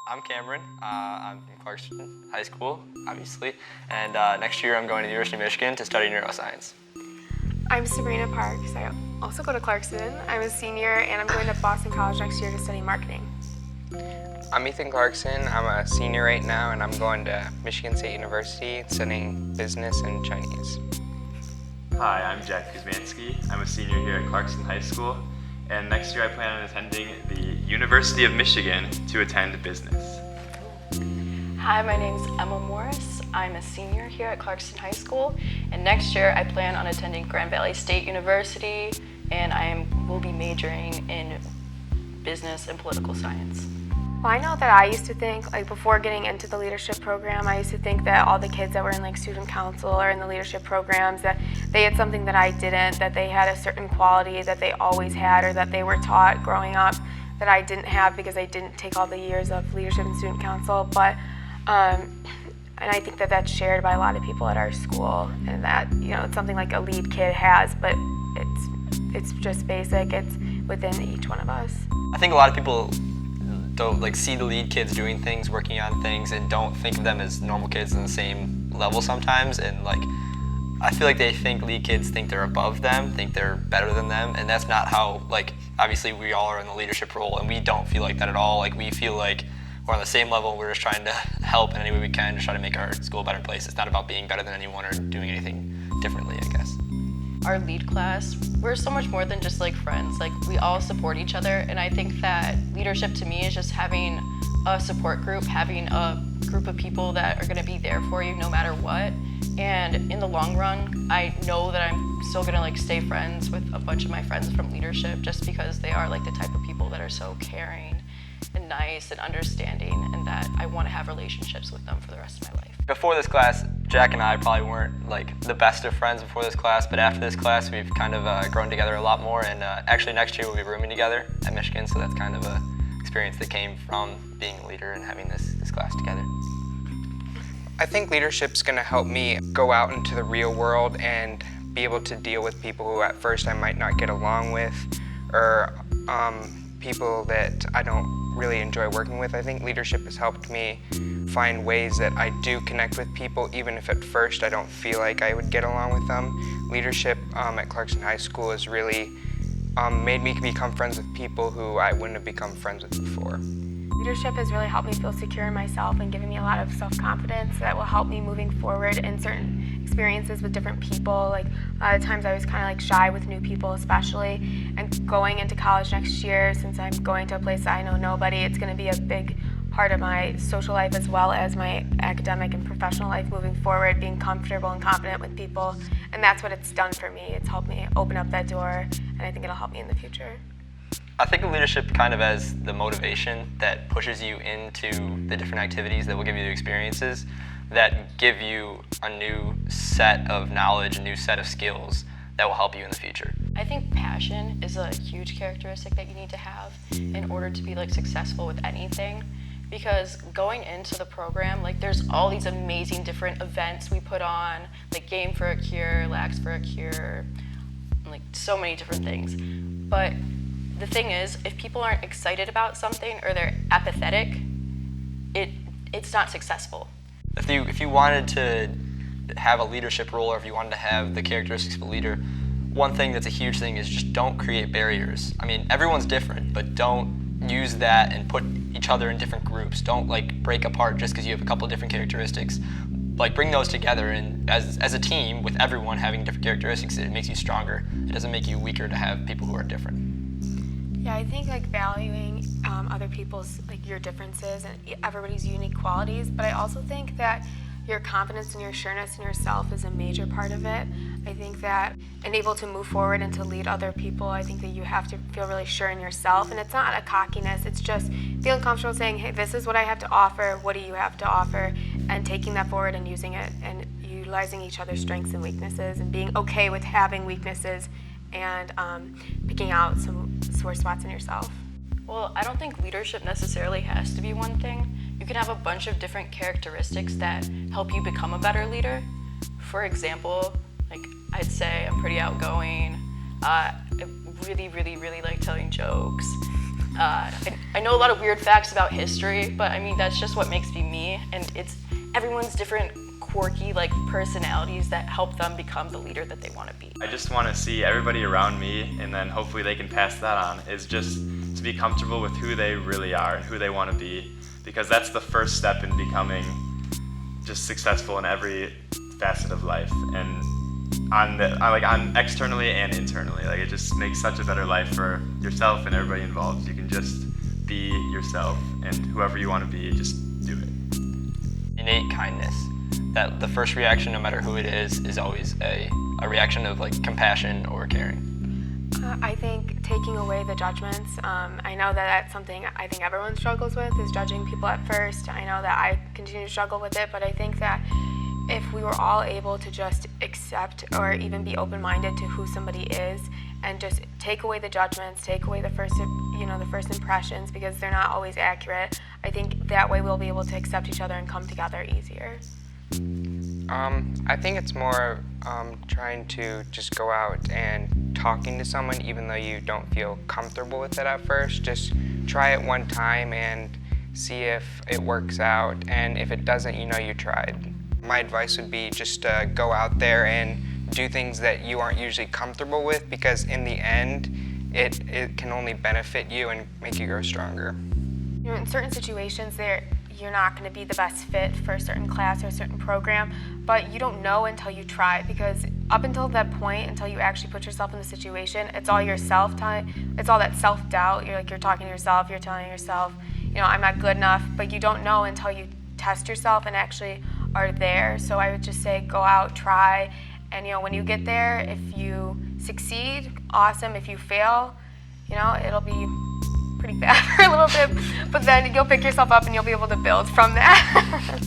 I'm Cameron. I'm from Clarkston High School, obviously, and next year I'm going to the University of Michigan to study neuroscience. I'm Sabrina Parks. I also go to Clarkston. I'm a senior and I'm going to Boston College next year to study marketing. I'm Ethan Clarkson. I'm a senior right now and I'm going to Michigan State University studying business and Chinese. Hi, I'm Jack Kuzmansky. I'm a senior here at Clarkston High School, and next year I plan on attending the University of Michigan to attend business. Hi, my name's Emma Morris. I'm a senior here at Clarkston High School, and next year I plan on attending Grand Valley State University, and I will be majoring in business and political science. Well, I know that I used to think, before getting into the leadership program, I used to think that all the kids that were in student council or in the leadership programs, that they had something that I didn't, that they had a certain quality that they always had or that they were taught growing up that I didn't have because I didn't take all the years of leadership and student council. But and I think that that's shared by a lot of people at our school, and that it's something like a lead kid has, but it's just basic. It's within each one of us. I think a lot of people don't see the lead kids doing things, working on things, and don't think of them as normal kids on the same level sometimes. And I feel like they think lead kids think they're above them, think they're better than them, and that's not how. Obviously we all are in the leadership role, and we don't feel like that at all. We feel like we're on the same level. We're just trying to help in any way we can to try to make our school a better place. It's not about being better than anyone or doing anything differently, I guess. Our lead class, we're so much more than just friends. We all support each other, and I think that leadership to me is just having a support group, having a group of people that are going to be there for you no matter what. And in the long run, I know that I'm still going to stay friends with a bunch of my friends from leadership, just because they are the type of people that are so caring and nice and understanding, and that I want to have relationships with them for the rest of my life. Before this class, Jack and I probably weren't the best of friends before this class, but after this class we've kind of grown together a lot more, and actually next year we'll be rooming together at Michigan, so that's kind of a experience that came from being a leader and having this class together. I think leadership's going to help me go out into the real world and be able to deal with people who at first I might not get along with, or people that I don't really enjoy working with. I think leadership has helped me find ways that I do connect with people, even if at first I don't feel like I would get along with them. Leadership at Clarkston High School has really made me become friends with people who I wouldn't have become friends with before. Leadership has really helped me feel secure in myself and given me a lot of self-confidence that will help me moving forward in certain experiences with different people. A lot of times I was kind of shy with new people especially, and going into college next year, since I'm going to a place that I know nobody, it's going to be a big part of my social life as well as my academic and professional life moving forward, being comfortable and confident with people, and that's what it's done for me. It's helped me open up that door, and I think it'll help me in the future. I think of leadership kind of as the motivation that pushes you into the different activities that will give you the experiences that give you a new set of knowledge, a new set of skills that will help you in the future. I think passion is a huge characteristic that you need to have in order to be successful with anything, because going into the program, there's all these amazing different events we put on, Game for a Cure, Lax for a Cure, so many different things. But the thing is, if people aren't excited about something or they're apathetic, it's not successful. If you wanted to have a leadership role, or if you wanted to have the characteristics of a leader, one thing that's a huge thing is just don't create barriers. I mean, everyone's different, but don't use that and put each other in different groups. Don't break apart just because you have a couple of different characteristics. Bring those together, and as a team with everyone having different characteristics, it makes you stronger. It doesn't make you weaker to have people who are different. Yeah, I think valuing other people's your differences and everybody's unique qualities, but I also think that your confidence and your sureness in yourself is a major part of it. I think that and able to move forward and to lead other people, I think that you have to feel really sure in yourself, and it's not a cockiness, it's just feeling comfortable saying, hey, this is what I have to offer, what do you have to offer, and taking that forward and using it and utilizing each other's strengths and weaknesses and being okay with having weaknesses and picking out some sore spots in yourself. Well, I don't think leadership necessarily has to be one thing. You can have a bunch of different characteristics that help you become a better leader. For example, I'd say I'm pretty outgoing. I really like telling jokes. I know a lot of weird facts about history, but I mean, that's just what makes me me, and it's everyone's different quirky like personalities that help them become the leader that they want to be. I just want to see everybody around me, and then hopefully they can pass that on, is just to be comfortable with who they really are and who they want to be, because that's the first step in becoming just successful in every facet of life, and on externally and internally. Like, it just makes such a better life for yourself and everybody involved. You can just be yourself, and whoever you want to be, just do it. Innate kindness. That the first reaction, no matter who it is always a reaction of like compassion or caring. I think taking away the judgments. I know that that's something I think everyone struggles with, is judging people at first. I know that I continue to struggle with it, but I think that if we were all able to just accept or even be open-minded to who somebody is and just take away the judgments, take away the first impressions, because they're not always accurate, I think that way we'll be able to accept each other and come together easier. I think it's more trying to just go out and talking to someone even though you don't feel comfortable with it at first. Just try it one time and see if it works out, and if it doesn't, you know you tried. My advice would be just to go out there and do things that you aren't usually comfortable with, because in the end, it can only benefit you and make you grow stronger. You know, in certain situations, you're not going to be the best fit for a certain class or a certain program, but you don't know until you try, because up until that point, until you actually put yourself in the situation, it's all your self-time, it's all that self-doubt. You're talking to yourself, you're telling yourself, I'm not good enough, but you don't know until you test yourself and actually are there. So I would just say go out, try, and when you get there, if you succeed, awesome. If you fail, it'll be pretty bad for a little bit, but then you'll pick yourself up and you'll be able to build from that.